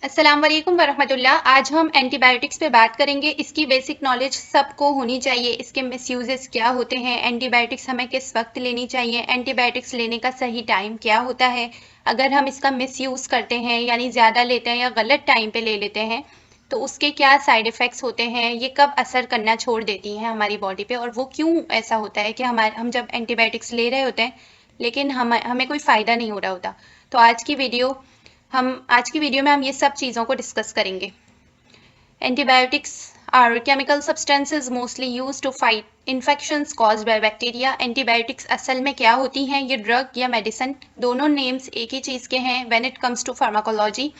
अस्सलाम वालेकुम वरहमतुल्लाह। आज हम एंटीबायोटिक्स पे बात करेंगे। इसकी बेसिक नॉलेज सबको होनी चाहिए। इसके मिसयूजेस क्या होते हैं, एंटीबायोटिक्स हमें किस वक्त लेनी चाहिए, एंटीबायोटिक्स लेने का सही टाइम क्या होता है, अगर हम इसका मिसयूज़ करते हैं यानी ज़्यादा लेते हैं या गलत टाइम पे ले लेते हैं तो उसके क्या साइड इफ़ेक्ट्स होते हैं, ये कब असर करना छोड़ देती हैं हमारी बॉडी पे, और वो क्यों ऐसा होता है कि हम जब एंटीबायोटिक्स ले रहे होते हैं लेकिन हमें कोई फ़ायदा नहीं हो रहा होता। तो आज की वीडियो में हम ये सब चीज़ों को डिस्कस करेंगे। Antibiotics are chemical substances mostly use to fight infections caused by bacteria. Antibiotics असल में क्या होती हैं? ये ड्रग या मेडिसिन, दोनों नेम्स एक ही चीज़ के हैं when it comes to pharmacology.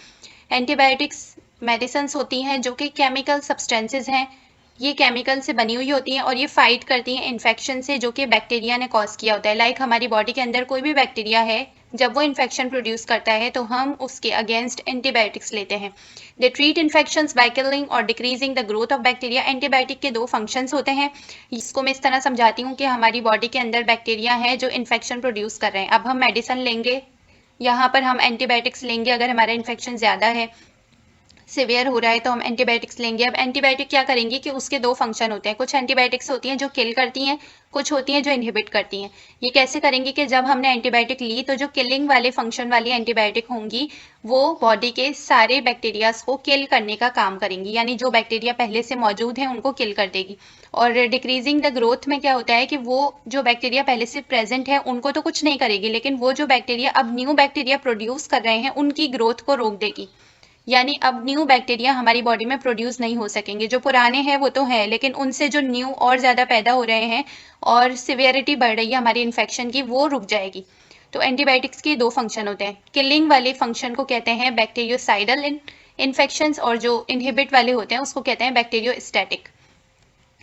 Antibiotics medicine होती हैं जो कि केमिकल सब्सटेंसेज हैं। ये केमिकल से बनी हुई होती हैं और ये फाइट करती हैं इन्फेक्शन से जो कि बैक्टीरिया ने कॉज किया होता है। लाइक हमारी बॉडी के अंदर कोई भी बैक्टीरिया है, जब वो इन्फेक्शन प्रोड्यूस करता है तो हम उसके अगेंस्ट एंटीबायोटिक्स लेते हैं। They treat infections by killing और decreasing the growth of bacteria. Antibiotic के दो फंक्शंस होते हैं। इसको मैं इस तरह समझाती हूँ कि हमारी बॉडी के अंदर बैक्टीरिया है जो इन्फेक्शन प्रोड्यूस कर रहे हैं। अब हम मेडिसिन लेंगे, यहाँ पर हम एंटीबायोटिक्स लेंगे अगर हमारा इन्फेक्शन ज़्यादा है, सिवियर हो रहा है, तो हम एंटीबायोटिक्स लेंगे। अब एंटीबायोटिक क्या करेंगी कि उसके दो फंक्शन होते हैं। कुछ एंटीबायोटिक्स होती हैं जो किल करती हैं, कुछ होती हैं जो इनहिबिट करती हैं। ये कैसे करेंगी कि जब हमने एंटीबायोटिक ली तो जो किलिंग वाले फंक्शन वाली एंटीबायोटिक होंगी वो बॉडी के सारे बैक्टीरियाज को किल करने का काम करेंगी, यानी जो बैक्टीरिया पहले से मौजूद हैं उनको किल कर देगी। और डिक्रीजिंग द ग्रोथ में क्या होता है कि वो जो बैक्टीरिया पहले से प्रेजेंट है उनको तो कुछ नहीं करेगी, लेकिन वो जो बैक्टीरिया अब न्यू बैक्टीरिया प्रोड्यूस कर रहे हैं उनकी ग्रोथ को रोक देगी। यानी अब न्यू बैक्टीरिया हमारी बॉडी में प्रोड्यूस नहीं हो सकेंगे। जो पुराने हैं वो तो हैं, लेकिन उनसे जो न्यू और ज़्यादा पैदा हो रहे हैं और सिवियरिटी बढ़ रही है हमारी इन्फेक्शन की, वो रुक जाएगी। तो एंटीबायोटिक्स के दो फंक्शन होते हैं। किलिंग वाले फंक्शन को कहते हैं बैक्टीरियोसाइडल इन्फेक्शंस, और जो इनहिबिट वाले होते हैं उसको कहते हैं बैक्टीरियोस्टैटिक।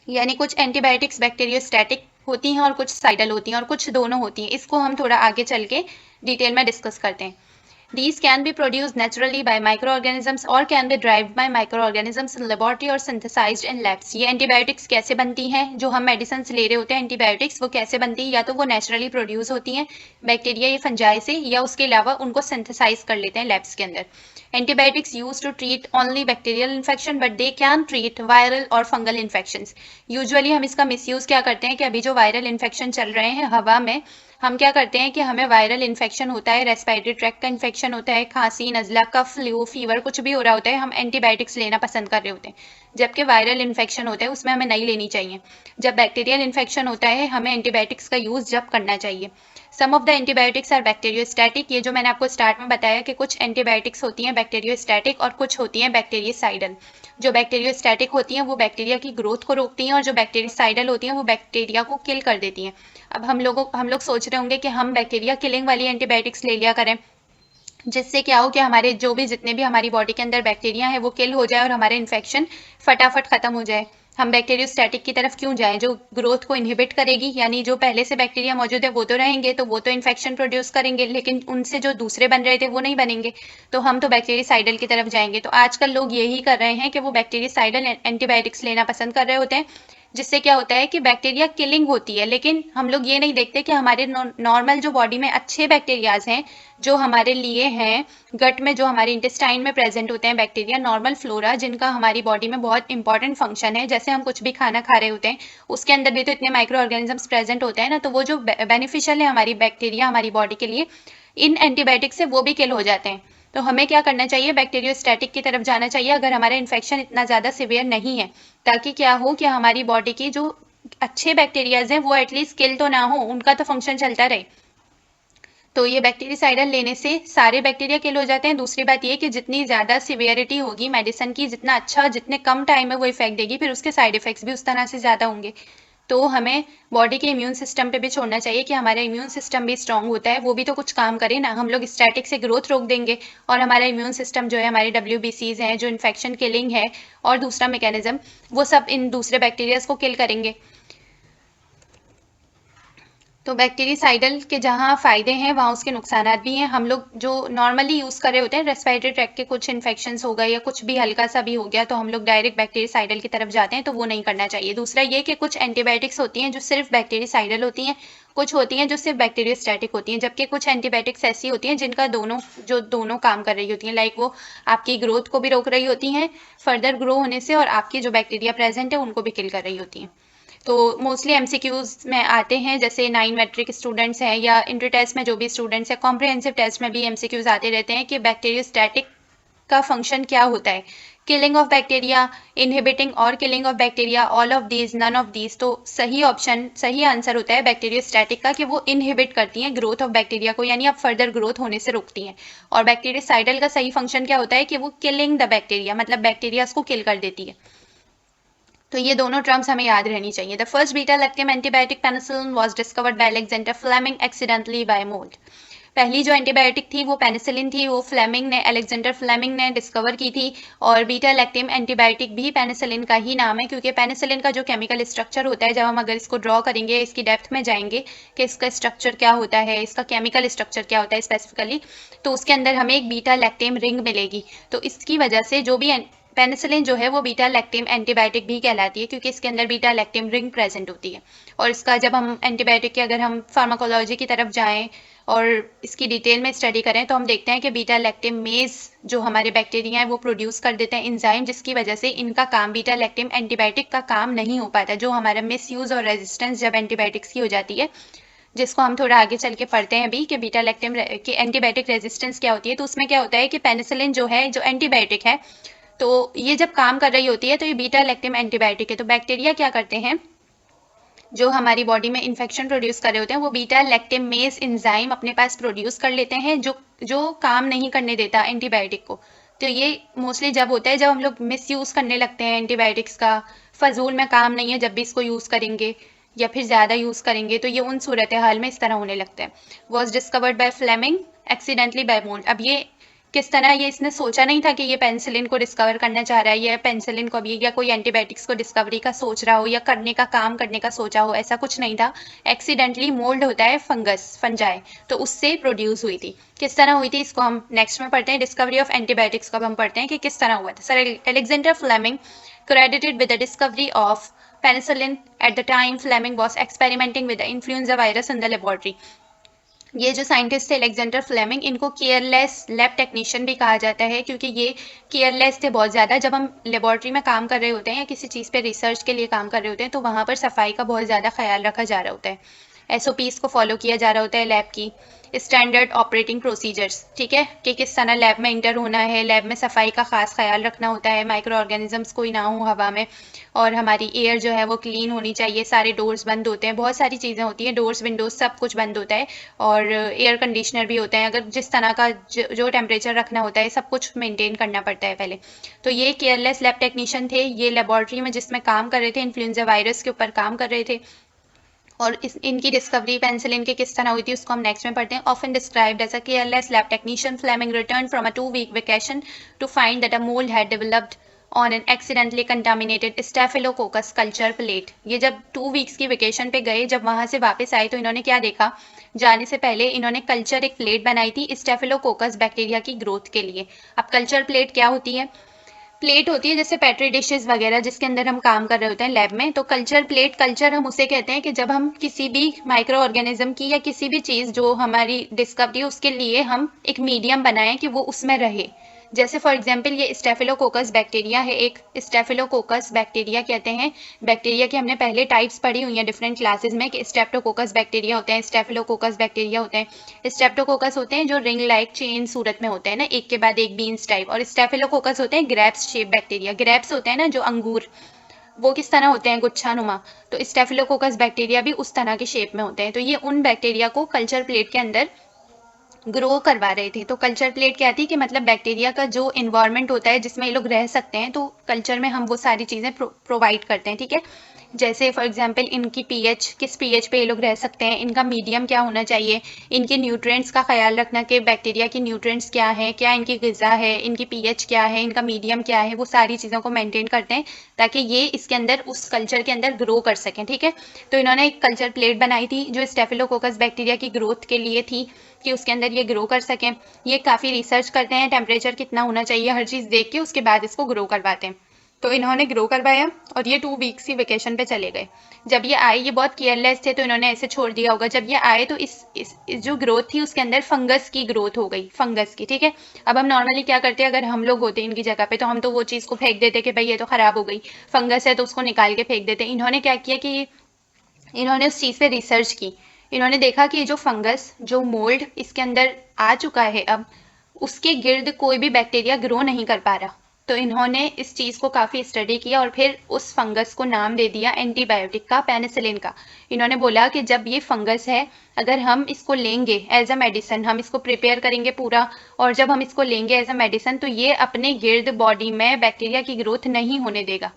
यानी कुछ एंटीबायोटिक्स बैक्टीरियोस्टैटिक होती हैं और कुछ साइडल होती हैं और कुछ दोनों होती हैं। इसको हम थोड़ा आगे चल के डिटेल में डिस्कस करते हैं। These can be produced naturally by microorganisms or can be derived by microorganisms in laboratory or synthesized in labs। ये एंटीबायोटिक्स कैसे बनती हैं? जो हम मेडिसिन ले रहे होते हैं एंटीबायोटिक्स, वो कैसे बनती है? या तो वो नेचुरली प्रोड्यूस होती हैं बैक्टीरिया या फंजाई से, या उसके अलावा उनको सिंथेसाइज कर लेते हैं लैब्स के अंदर। Antibiotics use to treat only bacterial infection but they can treat viral और फंगल इन्फेक्शंस। यूजुअली हम इसका मिसयूज क्या करते हैं कि अभी जो वायरल इन्फेक्शन चल रहे हैं हवा में, हम क्या करते हैं कि हमें वायरल इन्फेक्शन होता है, रेस्पिरेटरी ट्रैक्ट का इन्फेक्शन होता है, खांसी, नज़ला, कफ, फ्लू, फीवर कुछ भी हो रहा होता है, हम एंटीबायोटिक्स लेना पसंद कर रहे होते हैं। जबकि वायरल इन्फेक्शन होता है उसमें हमें नहीं लेनी चाहिए। जब बैक्टीरियल इन्फेक्शन होता है हमें एंटीबायोटिक्स का यूज़ जब करना चाहिए। Some of the antibiotics are bacteriostatic. ये जो मैंने आपको स्टार्ट में बताया कि कुछ एंटीबायोटिक्स होती हैं बैक्टीरियोस्टैटिक और कुछ होती हैं बैक्टीरियोसाइडल। जो बैक्टीरियोस्टैटिक होती हैं वो बैक्टीरिया की ग्रोथ को रोकती हैं और जो बैक्टीरियोसाइडल होती हैं वो बैक्टीरिया को किल कर देती हैं। अब हम लोग सोच रहे होंगे कि हम बैक्टीरिया किलिंग वाली एंटीबायोटिक्स ले लिया करें, जिससे क्या हो कि हमारे जो भी जितने भी हमारी बॉडी के अंदर बैक्टीरिया है वो किल हो जाए और हमारे इन्फेक्शन फटाफट खत्म हो जाए। हम बैक्टीरियोस्टैटिक की तरफ क्यों जाएं? जो ग्रोथ को इनहिबिट करेगी, यानी जो पहले से बैक्टीरिया मौजूद है वो तो रहेंगे, तो वो तो इन्फेक्शन प्रोड्यूस करेंगे, लेकिन उनसे जो दूसरे बन रहे थे वो नहीं बनेंगे, तो हम तो बैक्टीरियोसाइडल की तरफ जाएंगे। तो आजकल लोग यही कर रहे हैं कि वो बैक्टीरियोसाइडल एंटीबायोटिक्स लेना पसंद कर रहे होते हैं, जिससे क्या होता है कि बैक्टीरिया किलिंग होती है, लेकिन हम लोग ये नहीं देखते कि हमारे नॉर्मल जो बॉडी में अच्छे बैक्टीरियाज हैं जो हमारे लिए हैं, गट में जो हमारे इंटेस्टाइन में प्रेजेंट होते हैं बैक्टीरिया, नॉर्मल फ्लोरा, जिनका हमारी बॉडी में बहुत इंपॉर्टेंट फंक्शन है। जैसे हम कुछ भी खाना खा रहे होते हैं उसके अंदर भी तो इतने माइक्रो ऑर्गेनिजम्स प्रेजेंट होते हैं ना, तो वो जो बेनिफिशियल है हमारी बैक्टीरिया हमारी बॉडी के लिए, इन एंटीबायोटिक से वो भी किल हो जाते हैं। तो हमें क्या करना चाहिए? बैक्टीरियोस्टैटिक की तरफ जाना चाहिए अगर हमारा इन्फेक्शन इतना ज़्यादा सिवियर नहीं है, ताकि क्या हो कि हमारी बॉडी की जो अच्छे बैक्टीरियाज हैं वो एटलीस्ट किल तो ना हो, उनका तो फंक्शन चलता रहे। तो ये बैक्टीरियासाइडल लेने से सारे बैक्टीरिया किल हो जाते हैं। दूसरी बात ये कि जितनी ज़्यादा सिवियरिटी होगी मेडिसिन की, जितना अच्छा जितने कम टाइम में वो इफेक्ट देगी, फिर उसके साइड इफेक्ट्स भी उस तरह से ज़्यादा होंगे। तो हमें बॉडी के इम्यून सिस्टम पे भी छोड़ना चाहिए कि हमारा इम्यून सिस्टम भी स्ट्रांग होता है, वो भी तो कुछ काम करे ना। हम लोग स्टैटिक से ग्रोथ रोक देंगे और हमारा इम्यून सिस्टम जो है, हमारे WBCs हैं जो इन्फेक्शन किलिंग है और दूसरा मैकेनिज्म, वो सब इन दूसरे बैक्टीरियाज को किल करेंगे। तो बैक्टीरियासाइडल के जहाँ फ़ायदे हैं वहाँ उसके नुकसानात भी हैं। हम लोग जो नॉर्मली यूज़ कर रहे होते हैं, रेस्पिरेटरी ट्रैक्ट के कुछ इन्फेक्शंस हो गए या कुछ भी हल्का सा भी हो गया तो हम लोग डायरेक्ट बैक्टीरियासाइडल की तरफ जाते हैं, तो वो नहीं करना चाहिए। दूसरा ये कि कुछ एंटीबायोटिक्स होती हैं जो सिर्फ बैक्टीरियासाइडल होती हैं, कुछ होती हैं जो सिर्फ बैक्टीरियोस्टैटिक होती हैं, जबकि कुछ एंटीबायोटिक्स ऐसी होती हैं जिनका दोनों काम कर रही होती हैं। लाइक वो आपकी ग्रोथ को भी रोक रही होती हैं फर्दर ग्रो होने से, और आपकी जो बैक्टीरिया प्रेजेंट है उनको भी किल कर रही होती हैं। तो मोस्टली एमसीक्यूज में आते हैं, जैसे 9 मैट्रिक स्टूडेंट्स हैं या इंटर टेस्ट में जो भी स्टूडेंट्स हैं, कॉम्प्रिहेंसिव टेस्ट में भी एमसीक्यूज आते रहते हैं कि बैक्टीरियोस्टैटिक का फंक्शन क्या होता है, किलिंग ऑफ बैक्टीरिया, इनहिबिटिंग और killing of bacteria, all of these, none of these. तो सही आंसर होता है बैक्टीरियोस्टैटिक का, कि वो इनहिबिट करती हैं ग्रोथ ऑफ बैक्टीरिया को, यानी आप फर्दर ग्रोथ होने से रोकती हैं। और बैक्टीरियोसाइडल का सही फंक्शन क्या होता है कि वो किलिंग द बैक्टीरिया, मतलब बैक्टीरिया को किल कर देती है। तो ये दोनों टर्म्स हमें याद रहनी चाहिए। The first beta lactam antibiotic penicillin was discovered by Alexander Fleming accidentally by mould. पहली जो एंटीबायोटिक थी वो पेनिसिलिन थी, वो अलेक्जेंडर फ्लेमिंग ने डिस्कवर की थी। और बीटा लैक्टम एंटीबायोटिक भी पेनिसिलिन का ही नाम है, क्योंकि पेनिसिलिन का जो केमिकल स्ट्रक्चर होता है, जब हम अगर इसको ड्रॉ करेंगे, इसकी डेप्थ में जाएंगे कि इसका स्ट्रक्चर क्या होता है, इसका केमिकल स्ट्रक्चर क्या होता है स्पेसिफिकली, तो उसके अंदर हमें एक बीटा लैक्टम रिंग मिलेगी। तो इसकी वजह से जो भी पेनिसिलिन जो है वो बीटा लैक्टम एंटीबायोटिक भी कहलाती है, क्योंकि इसके अंदर बीटा लैक्टम रिंग प्रेजेंट होती है। और इसका जब हम एंटीबायोटिक की अगर हम फार्माकोलॉजी की तरफ जाएं और इसकी डिटेल में स्टडी करें, तो हम देखते हैं कि बीटा लैक्टेमेज जो हमारे बैक्टीरिया हैं वो प्रोड्यूस कर देते हैं एंजाइम, जिसकी वजह से इनका काम बीटा लैक्टम एंटीबायोटिक का काम नहीं हो पाता, जो हमारा मिस यूज और रेजिस्टेंस जब एंटीबायोटिक्स की हो जाती है, जिसको हम थोड़ा आगे चल के पढ़ते हैं अभी कि बीटा लैक्टम की एंटीबायोटिक रेजिस्टेंस क्या होती है। तो उसमें क्या होता है कि पेनिसिलिन जो है, जो एंटीबायोटिक है, तो ये जब काम कर रही होती है तो ये बीटा लैक्टम एंटीबायोटिक है। तो बैक्टीरिया क्या करते हैं, जो हमारी बॉडी में इन्फेक्शन प्रोड्यूस कर रहे होते हैं, वो बीटा लैक्टेमेज एंजाइम अपने पास प्रोड्यूस कर लेते हैं, जो काम नहीं करने देता एंटीबायोटिक को। तो ये मोस्टली जब होता है जब हम लोग मिस यूज़ करने लगते हैं एंटीबायोटिक्स का, फजूल में काम नहीं है, जब भी इसको यूज़ करेंगे या फिर ज़्यादा यूज़ करेंगे, तो ये उन सूरत हाल में इस तरह होने लगता है। Was discovered by Fleming accidentally by mould. अब ये किस तरह, ये इसने सोचा नहीं था कि ये पेनिसिलिन को डिस्कवर करना चाह रहा है, या पेनिसिलिन को भी या कोई एंटीबायोटिक्स को डिस्कवरी का सोच रहा हो या करने का काम करने का सोचा हो, ऐसा कुछ नहीं था। एक्सीडेंटली मोल्ड होता है फंजाई, तो उससे प्रोड्यूस हुई थी। किस तरह हुई थी इसको हम नेक्स्ट में पढ़ते हैं। डिस्कवरी ऑफ एंटीबायोटिक्स को हम पढ़ते हैं कि किस तरह हुआ था। Sir Alexander Fleming credited with the discovery of penicillin. At the time, Fleming was experimenting with the influenza virus in the laboratory. ये जो साइंटिस्ट थे अलेक्जेंडर फ्लेमिंग, इनको केयरलेस लैब टेक्नीशियन भी कहा जाता है, क्योंकि ये केयरलेस थे बहुत ज़्यादा। जब हम लेबॉर्ट्री में काम कर रहे होते हैं या किसी चीज़ पे रिसर्च के लिए काम कर रहे होते हैं, तो वहाँ पर सफाई का बहुत ज़्यादा ख्याल रखा जा रहा होता है, SOPs को फॉलो किया जा रहा होता है, लैब की स्टैंडर्ड ऑपरेटिंग प्रोसीजर्स, ठीक है, कि किस तरह लैब में इंटर होना है, लैब में सफाई का खास ख्याल रखना होता है, माइक्रो ऑर्गेनिजम्स कोई ना हो हवा में, और हमारी एयर जो है वो क्लीन होनी चाहिए, सारे डोर्स बंद होते हैं, बहुत सारी चीज़ें होती हैं, डोर्स विंडोज सब कुछ बंद होता है, और एयर कंडीशनर भी होता है, अगर जिस तरह का जो टेम्परेचर रखना होता है, सब कुछ मेंटेन करना पड़ता है पहले। तो ये केयरलेस लैब टेक्नीशियन थे, ये लेबॉर्ट्री में जिसमें काम कर रहे थे, इन्फ्लुएंजा वायरस के ऊपर काम कर रहे थे। और इनकी डिस्कवरी पेनिसिलिन के किस तरह हुई थी उसको हम नेक्स्ट में पढ़ते हैं। Often described as a careless lab technician, Fleming return from a 2-week vacation to find that a mould had developed on an accidentally contaminated staphylococcus culture plate. ये जब 2 weeks की वेकेशन पे गए, जब वहां से वापस आए, तो इन्होंने क्या देखा, जाने से पहले इन्होंने कल्चर एक प्लेट बनाई थी स्टेफिलोकोकस बैक्टीरिया की ग्रोथ के लिए। अब कल्चर प्लेट क्या होती है, प्लेट होती है जैसे पेट्री डिशेस वगैरह जिसके अंदर हम काम कर रहे होते हैं लैब में, तो कल्चर प्लेट, कल्चर हम उसे कहते हैं कि जब हम किसी भी माइक्रो ऑर्गेनिज्म की या किसी भी चीज़ जो हमारी डिस्कवरी, उसके लिए हम एक मीडियम बनाएं कि वो उसमें रहे। जैसे फॉर एग्जांपल ये स्टेफिलोकोकस बैक्टीरिया है, एक स्टेफिलोकोकस बैक्टीरिया कहते हैं। बैक्टीरिया की हमने पहले टाइप्स पढ़ी हुई हैं डिफरेंट क्लासेस में, कि स्टेप्टोकोकस बैक्टीरिया होते हैं, स्टेफिलोकोकस बैक्टीरिया होते हैं। स्टेप्टोकोकस होते हैं जो रिंग लाइक चेन सूरत में होते हैं ना, एक के बाद एक बीन्स टाइप, और स्टेफिलोकोकस होते हैं ग्रेप्स शेप बैक्टीरिया। ग्रेप्स होते हैं ना जो अंगूर, वो किस तरह होते हैं, गुच्छा नुमा, तो स्टेफिलोकोकस बैक्टीरिया भी उस तरह के शेप में होते हैं। तो ये उन बैक्टीरिया को कल्चर प्लेट के अंदर ग्रो करवा रहे थे। तो कल्चर प्लेट क्या थी कि मतलब बैक्टीरिया का जो इन्वायरमेंट होता है जिसमें ये लोग रह सकते हैं, तो कल्चर में हम वो सारी चीज़ें प्रोवाइड करते हैं, ठीक है। जैसे फॉर एग्जांपल इनकी पीएच, किस पीएच पे ये लोग रह सकते हैं, इनका मीडियम क्या होना चाहिए, इनके न्यूट्रिएंट्स का ख्याल रखना कि बैक्टीरिया की न्यूट्रिएंट्स क्या है, क्या इनकी ग़िज़ा है, इनकी पीएच क्या है, इनका मीडियम क्या है, वो सारी चीज़ों को मेंटेन करते हैं ताकि ये इसके अंदर उस कल्चर के अंदर ग्रो कर सकें। ठीक है, तो इन्होंने एक कल्चर प्लेट बनाई थी जो स्टेफिलोकोकस बैक्टीरिया की ग्रोथ के लिए थी कि उसके अंदर ये ग्रो कर सकें। ये काफ़ी रिसर्च करते हैं, टेम्परेचर कितना होना चाहिए, हर चीज़ देख के उसके बाद इसको ग्रो करवाते हैं। तो इन्होंने ग्रो करवाया और ये 2 वीक्स की वेकेशन पे चले गए। जब ये आए, ये बहुत केयरलेस थे तो इन्होंने ऐसे छोड़ दिया होगा। जब ये आए तो इस जो ग्रोथ थी उसके अंदर फंगस की ग्रोथ हो गई, फंगस की। ठीक है, अब हम नॉर्मली क्या करते हैं, अगर हम लोग होते इनकी जगह पे तो हम तो वो चीज़ को फेंक देते कि भाई ये तो ख़राब हो गई, फंगस है तो उसको निकाल के फेंक देते। इन्होंने क्या किया कि इन्होंने उस चीज़ पे रिसर्च की। इन्होंने देखा कि जो फंगस, जो मोल्ड इसके अंदर आ चुका है अब, उसके गिर्द कोई भी बैक्टीरिया ग्रो नहीं कर पा रहा। तो इन्होंने इस चीज़ को काफ़ी स्टडी किया और फिर उस फंगस को नाम दे दिया एंटीबायोटिक का, पेनिसिलिन का। इन्होंने बोला कि जब ये फंगस है, अगर हम इसको लेंगे एज अ मेडिसिन, हम इसको प्रिपेयर करेंगे पूरा, और जब हम इसको लेंगे एज अ मेडिसिन तो ये अपने गिर्द बॉडी में बैक्टीरिया की ग्रोथ नहीं होने देगा।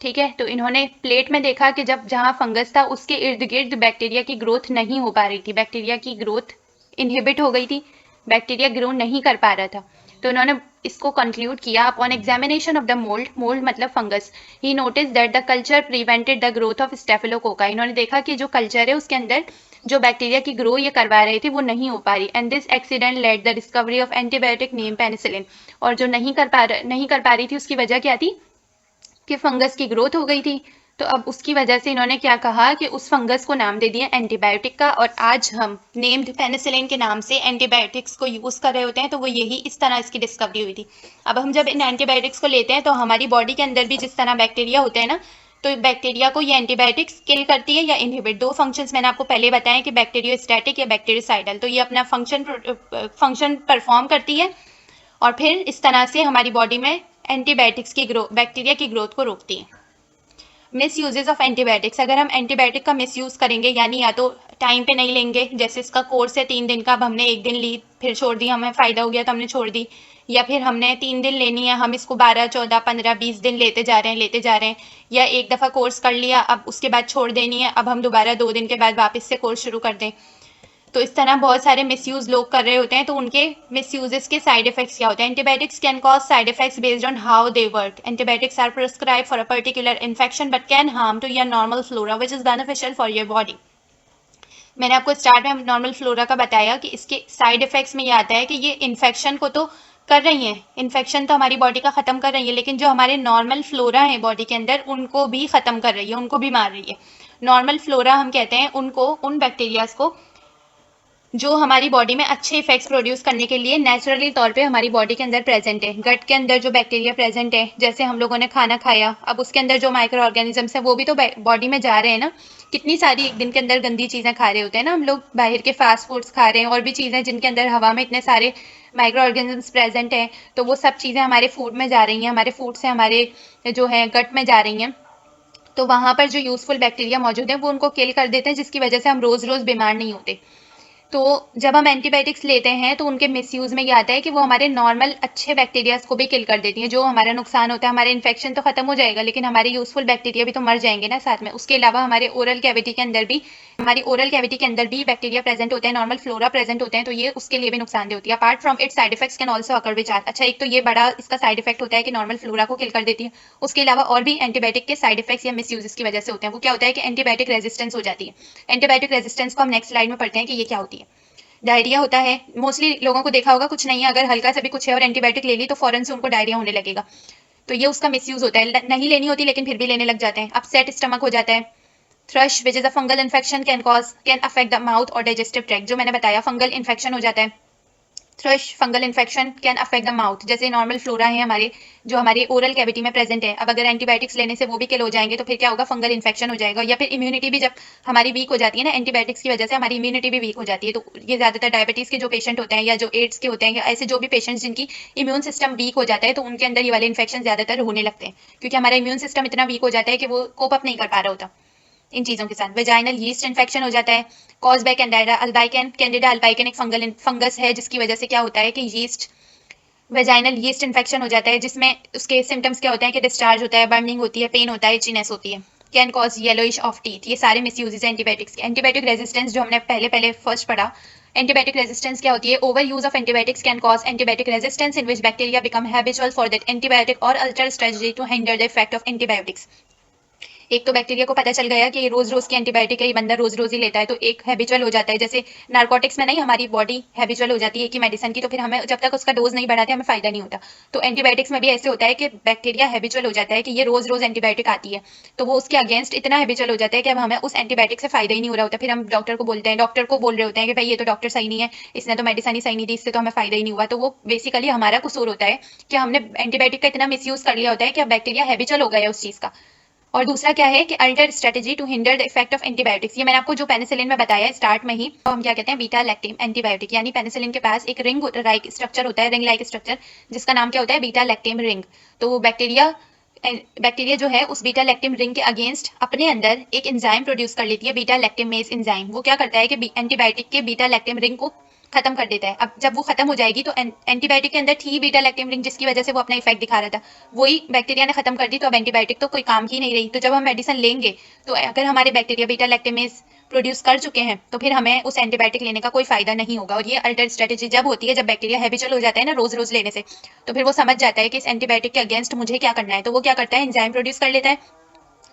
ठीक है, तो इन्होंने प्लेट में देखा कि जब जहाँ फंगस था उसके इर्द गिर्द बैक्टीरिया की ग्रोथ नहीं हो पा रही थी, बैक्टीरिया की ग्रोथ इनहिबिट हो गई थी, बैक्टीरिया ग्रो नहीं कर पा रहा था। तो उन्होंने इसको कंक्लूड किया, upon examination of the mould, mould मतलब fungus, he notice that the culture prevented the growth of staphylococci. इन्होंने देखा कि जो कल्चर है उसके अंदर जो बैक्टीरिया की ग्रो ये करवा रहे थे वो नहीं हो पा रही, and this accident led the discovery of antibiotic name penicillin. और जो नहीं कर पा रही थी उसकी वजह क्या थी कि फंगस की ग्रोथ हो गई थी। तो अब उसकी वजह से इन्होंने क्या कहा कि उस फंगस को नाम दे दिया एंटीबायोटिक का, और आज हम नेम्ड पेनिसिलिन के नाम से एंटीबायोटिक्स को यूज़ कर रहे होते हैं। तो वो यही इस तरह इसकी डिस्कवरी हुई थी। अब हम जब इन एंटीबायोटिक्स को लेते हैं तो हमारी बॉडी के अंदर भी जिस तरह बैक्टीरिया होते हैं ना, तो बैक्टीरिया को ये एंटीबायोटिक्स किल करती है या इनहिबिट। दो फंक्शंस मैंने आपको पहले बताए कि बैक्टीरियोस्टैटिक या बैक्टीरियोसाइडल। तो ये अपना फंक्शन परफॉर्म करती है और फिर इस तरह से हमारी बॉडी में एंटीबायोटिक्स की ग्रोथ, बैक्टीरिया की ग्रोथ को रोकती है। मिस यूजेस ऑफ एंटीबायोटिक्स, अगर हम एंटीबायोटिक का मिस यूज़ करेंगे, यानी या तो टाइम पे नहीं लेंगे, जैसे इसका कोर्स है 3 दिन का, अब हमने 1 दिन ली फिर छोड़ दी, हमें फ़ायदा हो गया तो हमने छोड़ दी, या फिर हमने 3 दिन लेनी है, हम इसको 12, 14, 15, 20 दिन लेते जा रहे हैं, या एक दफ़ा कोर्स कर लिया अब उसके बाद छोड़ देनी है, अब हम दोबारा 2 दिन के बाद वापस से कोर्स शुरू कर दें। तो इस तरह बहुत सारे मिसयूज लोग कर रहे होते हैं। तो उनके मिसयूजेस के साइड इफेक्ट्स क्या होते हैं? Antibiotics can cause side effects based on how they work. Antibiotics are prescribe for a particular infection but can harm to your normal flora which is beneficial for your body. मैंने आपको start में normal flora का बताया कि इसके side effects में ये आता है कि ये इन्फेक्शन को तो कर रही हैं, इन्फेक्शन तो हमारी बॉडी का ख़त्म कर रही है, लेकिन जो हमारे नॉर्मल फ्लोरा है बॉडी के अंदर उनको भी ख़त्म कर रही है, उनको भी मार रही है। नॉर्मल फ्लोरा हम कहते हैं उनको, उन बैक्टीरियाज को जो हमारी बॉडी में अच्छे इफेक्ट्स प्रोड्यूस करने के लिए नेचुरली तौर पे हमारी बॉडी के अंदर प्रेजेंट है। गट के अंदर जो बैक्टीरिया प्रेजेंट है, जैसे हम लोगों ने खाना खाया, अब उसके अंदर जो माइक्रो ऑर्गेनिजम्स है वो भी तो बॉडी में जा रहे हैं ना। कितनी सारी एक दिन के अंदर गंदी चीज़ें खा रहे होते हैं ना हम लोग, बाहर के फास्ट फूड्स खा रहे हैं और भी चीज़ें जिनके अंदर हवा में इतने सारे माइक्रो ऑर्गेनिजम्स प्रेजेंट हैं, तो वो सब चीज़ें हमारे फूड में जा रही हैं, हमारे फूड से हमारे जो है गट में जा रही हैं। तो वहाँ पर जो यूजफुल बैक्टीरिया मौजूद है वो उनको किल कर देते हैं, जिसकी वजह से हम रोज़ रोज़ बीमार नहीं होते। तो जब हम एंटीबायोटिक्स लेते हैं तो उनके मिसयूज़ में ये आता है कि वो हमारे नॉर्मल अच्छे बैक्टीरियाज को भी किल कर देती हैं। जो हमारा नुकसान होता है, हमारे इन्फेक्शन तो खत्म हो जाएगा लेकिन हमारे यूजफुल बैक्टीरिया भी तो मर जाएंगे ना साथ में। उसके अलावा हमारे ओरल कैविटी के अंदर भी, हमारी ओरल कैविटी के अंदर भी बैक्टीरिया प्रेजेंट होते हैं, नॉर्मल फ्लोरा प्रेजेंट होते हैं, तो ये उसके लिए भी नुकसानदेह होती है। Apart from it side effects can also occur which are, अच्छा एक तो ये बड़ा इसका साइड इफेक्ट होता है कि नॉर्मल फ्लोरा को किल कर देती है, उसके अलावा और भी एंटीबायोटिक के साइड इफेक्ट्स या मिसयूज की वजह से होते हैं। वो क्या होता है कि एंटीबायोटिक रेजिस्टेंस हो जाती है। एंटीबायोटिक रेजिस्टेंस को हम नेक्स्ट स्लाइड में पढ़ते हैं कि ये क्या होती है। डायरिया होता है, मोस्टली लोगों को देखा होगा, कुछ नहीं है, अगर हल्का सा भी कुछ है और एंटीबायोटिक ले ली तो फौरन से उनको डायरिया होने लगेगा। तो ये उसका मिसयूज होता है, नहीं लेनी होती लेकिन फिर भी लेने लग जाते हैं। अपसेट स्टमक हो जाता है। Thrust which is a fungal infection can affect the mouth और डाइजेस्टिव ट्रैक्ट, जो मैंने बताया फंगल इन्फेक्शन हो जाता है। Thrust fungal infection can affect the mouth, जैसे नॉर्मल फ्लोरा है हमारे जो हमारे ओरल कैविटी में प्रेजेंट है, अब अगर एंटीबायोटिक्स लेने से वो भी किल हो जाएंगे तो फिर क्या होगा, फंगल इन्फेक्शन हो जाएगा। या फिर इम्यूनिटी भी जब हमारी वीक हो जाती है ना, एंटीबायोटिक्स की वजह से हमारी इम्यूनिटी भी वीक हो जाती है। तो ये ज़्यादातर डायबिटीज़ के जो पेशेंट होते हैं या जो एड्स के होते हैं या ऐसे जो भी पेशेंट्स जिनकी इम्यून सिस्टम वीक हो जाता है, तो उनके अंदर ये वाले इन्फेक्शन ज़्यादातर होने लगते हैं, क्योंकि हमारा इम्यून सिस्टम इतना वीक हो जाता है कि वो कोप अप नहीं कर पा रहा होता इन चीज़ों के साथ। वेजाइनल यीस्ट इन्फेक्शन हो जाता है, कॉज बाय कैंडिडा अल्बाइकन। कैंडिडा अल्बाइकन एक फंगस है जिसकी वजह से क्या होता है कि यीस्ट, वेजाइनल यीस्ट इन्फेक्शन हो जाता है, जिसमें उसके सिम्टम्स क्या होते हैं कि डिस्चार्ज होता है, बर्निंग होती है, पेन होता है, इचीनेस होती है। Can cause yellowish of teeth. ये सारे मिसयूजेस हैं एंटीबायोटिक्स के। एंटीबायोटिक रेजिस्टेंस जो हमने पहले फर्स्ट पढ़ा, एंटीबायोटिक रेजिस्टेंस क्या होती है? Over use of antibiotics can cause antibiotic resistance in which bacteria become habitual for that antibiotic और alter strategy to hinder the effect of antibiotics. एक तो बैक्टीरिया को पता चल गया कि ये रोज रोज की एंटीबायोटिक है, ये बंदा रोज रोज ही लेता है, तो एक हैबिचुअल हो जाता है। जैसे नारकोटिक्स में नहीं, हमारी बॉडी हैबिचुअल हो जाती है कि मेडिसिन की, तो फिर हमें जब तक उसका डोज नहीं बढ़ाते हमें फायदा नहीं होता। तो एंटीबायोटिक्स में भी ऐसे होता है कि बैक्टीरिया हैबिचुअल हो जाता है कि ये रोज रोज एंटीबायोटिक आती है, तो वो उसके अगेंस्ट इतना हैबिचुअल हो जाता है कि अब हमें उस एंटीबायोटिक से फायदा ही नहीं हो रहा होता। फिर हम डॉक्टर को बोलते हैं, डॉक्टर को बोल रहे होते हैं कि भाई ये तो डॉक्टर सही नहीं है, इसने तो मेडिसिन ही सही नहीं दी, इससे तो हमें फायदा ही नहीं हुआ। तो वो बेसिकली हमारा कसूर होता है कि हमने एंटीबायोटिक का इतना मिसयूज कर लिया होता है कि अब बैक्टीरिया हैबिचुअल हो गया है उस चीज का। और दूसरा क्या है कि alter strategy to hinder the effect of antibiotics. ये मैंने आपको जो पेनिसिलिन में बताया स्टार्ट में ही, तो हम क्या कहते हैं? Beta lectin antibiotic. यानी पेनिसिलिन के पास एक रिंग लाइक स्ट्रक्चर होता है, रिंग लाइक स्ट्रक्चर, जिसका नाम क्या होता है? Beta lectin ring. तो बैक्टीरिया जो है उस बीटा लैक्टिन रिंग के अगेंस्ट अपने अंदर एक एंजाइम प्रोड्यूस कर लेती है, बीटा लैक्टिमेज एंजाइम। वो क्या करता है कि एंटीबायोटिक के बीटा लैक्टिन रिंग को खत्म कर देता है। अब जब वो खत्म हो जाएगी तो एंटीबायोटिक के अंदर थी बीटा लैक्टिन रिंग, जिसकी वजह से वो अपना इफेक्ट दिखा रहा था, वही बैक्टीरिया ने खत्म कर दी, तो अब एंटीबायोटिक तो कोई काम की नहीं रही। तो जब हम मेडिसिन लेंगे तो अगर हमारे बैक्टीरिया बीटा लैक्टिमेज प्रोड्यूस कर चुके हैं तो फिर हमें उस एंटीबायोटिक लेने का कोई फायदा नहीं होगा। और ये अल्टर स्ट्रेटेजी जब होती है, जब बैक्टीरिया हैबिचुअल हो जाता है ना रोज रोज लेने से, तो फिर वो समझ जाता है कि इस एंटीबायोटिक के अगेंस्ट मुझे क्या करना है। तो वो क्या करता है? एंजाइम प्रोड्यूस कर लेता है,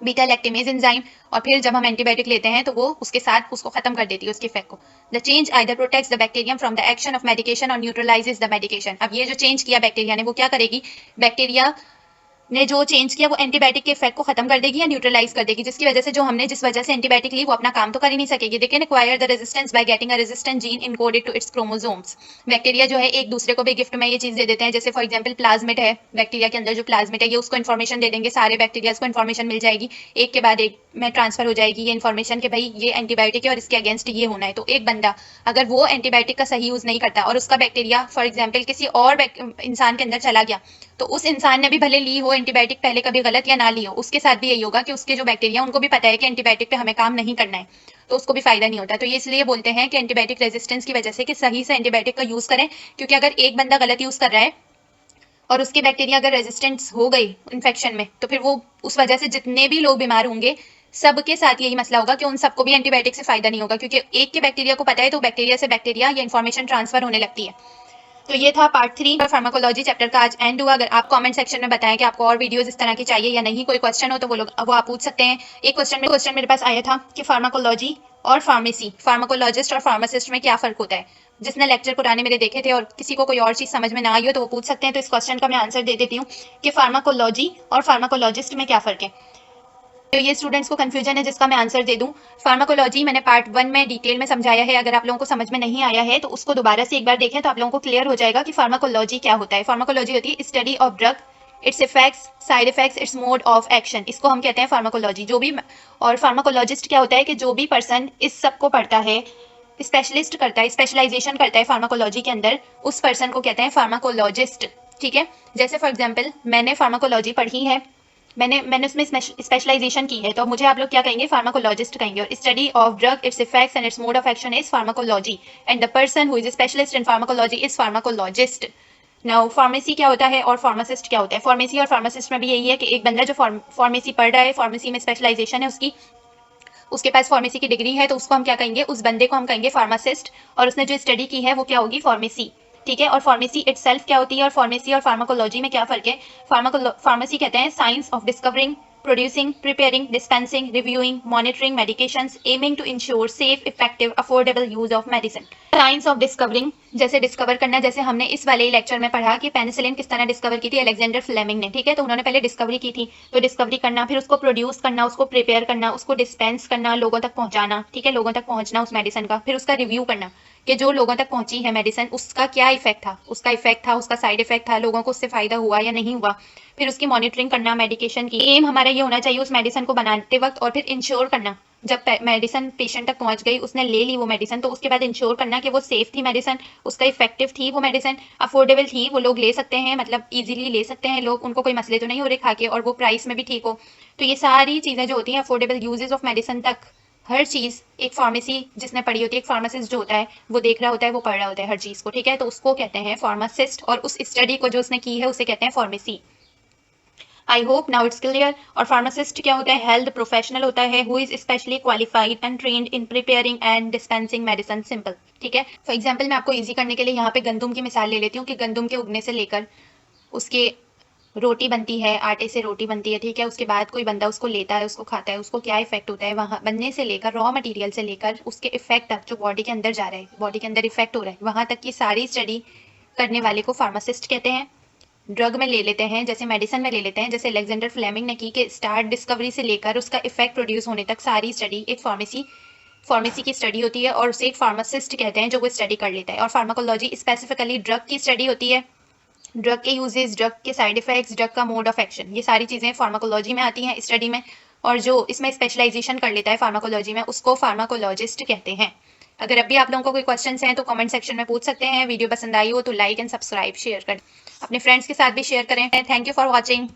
बीटा लैक्टिमेज एंजाइम, और फिर जब हम एंटीबायोटिक लेते हैं तो वो उसके साथ उसको खत्म कर देती है, उसके इफेक्ट को। The change either protects the bacterium from the action of medication और न्यूट्रलाइजेज द मेडिकेशन। अब ये जो चेंज किया बैक्टीरिया ने, वो क्या करेगी? बैक्टीरिया ने जो चेंज किया वो एंटीबायोटिक के इफेक्ट को खत्म कर देगी या न्यूट्रलाइज कर देगी, जिसकी वजह से जो हमने जिस वजह से एंटीबायोटिक ली वो अपना काम तो कर ही नहीं सकेगी। They can acquire the resistance by getting a resistant gene encoded to its chromosomes. Bacteria जो है एक दूसरे को भी गिफ्ट में ये चीज दे देते हैं। जैसे फॉर एग्जांपल प्लाज्मिड है, बैक्टीरिया के अंदर जो प्लाज्मिड है, ये उसको इन्फॉर्मेशन दे देंगे, सारे बैक्टीरिया को इन्फॉर्मेशन मिल जाएगी, एक के बाद एक में ट्रांसफर हो जाएगी ये इन्फॉर्मेशन कि भाई ये एंटीबायोटिक है और इसके अगेंस्ट ये होना है। तो एक बंदा अगर वो एंटीबायोटिक का सही यूज नहीं करता और उसका बैक्टीरिया फॉर एग्जाम्पल किसी और इंसान के अंदर चला गया, तो उस इंसान ने भी भले ली हो एंटीबायोटिक पहले कभी गलत या ना ली हो, उसके साथ भी यही होगा कि उसके जो बैक्टीरिया उनको भी पता है कि एंटीबायोटिक पे हमें काम नहीं करना है, तो उसको भी फायदा नहीं होता। तो ये इसलिए बोलते हैं कि एंटीबायोटिक रेजिस्टेंस की वजह से कि सही से एंटीबायोटिक का यूज करें, क्योंकि अगर एक बंदा गलत यूज कर रहा है और उसके बैक्टीरिया अगर रेजिस्टेंस हो गई इन्फेक्शन में, तो फिर वो उस वजह से जितने भी लोग बीमार होंगे सबके साथ यही मसला होगा कि उन सबको भी एंटीबायोटिक से फायदा नहीं होगा, क्योंकि एक के बैक्टीरिया को पता है तो बैक्टीरिया से बैक्टीरिया ये इन्फॉर्मेशन ट्रांसफर होने लगती है। तो ये था पार्ट 3 फार्माकोलॉजी चैप्टर का आज एंड हुआ। अगर आप कमेंट सेक्शन में बताएं कि आपको और वीडियोस इस तरह की चाहिए या नहीं, कोई क्वेश्चन हो तो वो आप पूछ सकते हैं। एक क्वेश्चन मेरे पास आया था कि फार्माकोलॉजी और फार्मेसी, फार्माकोलॉजिस्ट और फार्मासिस्ट में क्या फर्क होता है। जिसने लेक्चर पुराने मेरे देखे थे और किसी को कोई और चीज समझ में ना आई हो तो वो पूछ सकते हैं। तो इस क्वेश्चन का मैं आंसर दे देती हूँ कि फार्माकोलॉजी और फार्माकोलॉजिस्ट में क्या फर्क है। तो ये स्टूडेंट्स को कंफ्यूजन है जिसका मैं आंसर दे दूं। फार्माकोलॉजी मैंने पार्ट 1 में डिटेल में समझाया है, अगर आप लोगों को समझ में नहीं आया है तो उसको दोबारा से एक बार देखें तो आप लोगों को क्लियर हो जाएगा कि फार्माकोलॉजी क्या होता है। फार्माकोलॉजी होती है study of drug, it's effects, side effects, it's mode of action, इसको हम कहते हैं फार्माकोलॉजी। जो भी और फार्माकोलॉजिस्ट क्या होता है कि जो भी पर्सन इस सब को पढ़ता है, स्पेशलिस्ट करता है, स्पेशलाइजेशन करता है फार्माकोलॉजी के अंदर, उस पर्सन को कहते हैं फार्माकोलॉजिस्ट। ठीक है, जैसे फॉर एग्जाम्पल मैंने फार्माकोलॉजी पढ़ी है, मैंने उसमें स्पेशलाइजेशन की है, तो मुझे आप लोग क्या कहेंगे? फार्माकोलॉजिस्ट कहेंगे। और study of drug, it's effects and it's mode of action is pharmacology, and the person who is specialist in pharmacology is pharmacologist. Now pharmacy क्या होता है और फार्मासिस्ट क्या होता है? फार्मेसी और फार्मासिस्ट में भी यही है कि एक बंदा जो फार्मेसी पढ़ रहा है, फार्मेसी में स्पेशलाइजेशन है उसकी, उसके पास फार्मेसी की डिग्री है, तो उसको हम क्या कहेंगे? उस बंदे को हम कहेंगे फार्मासिस्ट, और उसने जो स्टडी की है वो क्या होगी? फार्मेसी। ठीक है, और फार्मेसी इटसेल्फ क्या होती है और फार्मेसी और फार्माकोलॉजी में क्या फर्क है? फार्मेसी कहते हैं science of discovering, producing, preparing, dispensing, reviewing, monitoring medications, aiming to ensure safe, effective, affordable use of medicine. Science of discovering, जैसे डिस्कवर करना, जैसे हमने इस वाले लेक्चर में पढ़ा कि पेनिसिलिन किस तरह डिस्कवर की थी? अलेक्जेंडर फ्लेमिंग ने। ठीक है, तो उन्होंने पहले डिस्कवरी की थी, तो डिस्कवरी करना, फिर उसको प्रोड्यूस करना, उसको प्रिपेयर करना, उसको डिस्पेंस करना, लोगों तक पहुंचाना। ठीक है, लोगों तक पहुंचना उस मेडिसिन का, फिर उसका रिव्यू करना कि जो लोगों तक पहुंची है मेडिसिन उसका क्या इफेक्ट था, उसका साइड इफेक्ट था, लोगों को उससे फायदा हुआ या नहीं हुआ, फिर उसकी मॉनिटरिंग करना मेडिकेशन की। एम हमारा ये होना चाहिए उस मेडिसिन को बनाते वक्त, और फिर इंश्योर करना जब मेडिसिन पेशेंट तक पहुंच गई, उसने ले ली वो मेडिसिन, तो उसके बाद इंश्योर करना कि वो सेफ थी मेडिसिन, उसका इफेक्टिव थी वो मेडिसिन, अफोर्डेबल थी, वो लोग ले सकते हैं, मतलब इजीली ले सकते हैं लोग, उनको कोई मसले तो नहीं हो रहे खा के, और वो प्राइस में भी ठीक हो। तो ये सारी चीजें जो होती हैं अफोर्डेबल यूजेस ऑफ मेडिसिन तक, हर चीज एक फार्मेसी जिसने पढ़ी होती है, एक फार्मासिस्ट जो होता है वो देख रहा होता है, वो पढ़ रहा होता है हर चीज को। ठीक है, तो उसको कहते हैं फार्मासिस्ट, और उस स्टडी को जो उसने की है उसे कहते हैं pharmacy. I hope now it's clear. और फार्मासिस्ट क्या होता है? हेल्थ प्रोफेशनल होता है who is specially qualified and trained in preparing and dispensing medicine. Simple, ठीक है। फॉर एग्जाम्पल मैं आपको ईजी करने के लिए यहाँ पे गंदम की मिसाल ले लेती हूँ कि गंदम के उगने से लेकर उसके रोटी बनती है, आटे से रोटी बनती है, ठीक है। उसके बाद कोई बंदा उसको लेता है, उसको खाता है, उसको क्या इफेक्ट होता है वहाँ बनने से लेकर, रॉ मटेरियल से लेकर उसके इफेक्ट तक जो बॉडी के अंदर जा रहा है, बॉडी के अंदर इफेक्ट हो रहा है, वहाँ तक की सारी स्टडी करने वाले को फार्मासिस्ट कहते हैं। ड्रग में ले लेते हैं, जैसे मेडिसिन में ले लेते हैं, जैसे अलेक्जेंडर फ्लेमिंग ने की कि स्टार्ट डिस्कवरी से लेकर उसका इफेक्ट प्रोड्यूस होने तक सारी स्टडी एक फार्मेसी की स्टडी होती है और उसे एक फार्मासिस्ट कहते हैं जो वो स्टडी कर लेता है। और फार्माकोलॉजी स्पेसिफिकली ड्रग की स्टडी होती है, ड्रग के यूजेस, ड्रग के साइड इफेक्ट्स, ड्रग का मोड ऑफ एक्शन, ये सारी चीज़ें फार्माकोलॉजी में आती हैं स्टडी में। और जो इसमें स्पेशलाइजेशन कर लेता है फार्माकोलॉजी में उसको फार्माकोलॉजिस्ट कहते हैं। अगर अभी आप लोगों को कोई क्वेश्चंस हैं तो कमेंट सेक्शन में पूछ सकते हैं। वीडियो पसंद आई हो तो लाइक एंड सब्सक्राइब शेयर कर अपने फ्रेंड्स के साथ भी शेयर करें। Thank you for watching.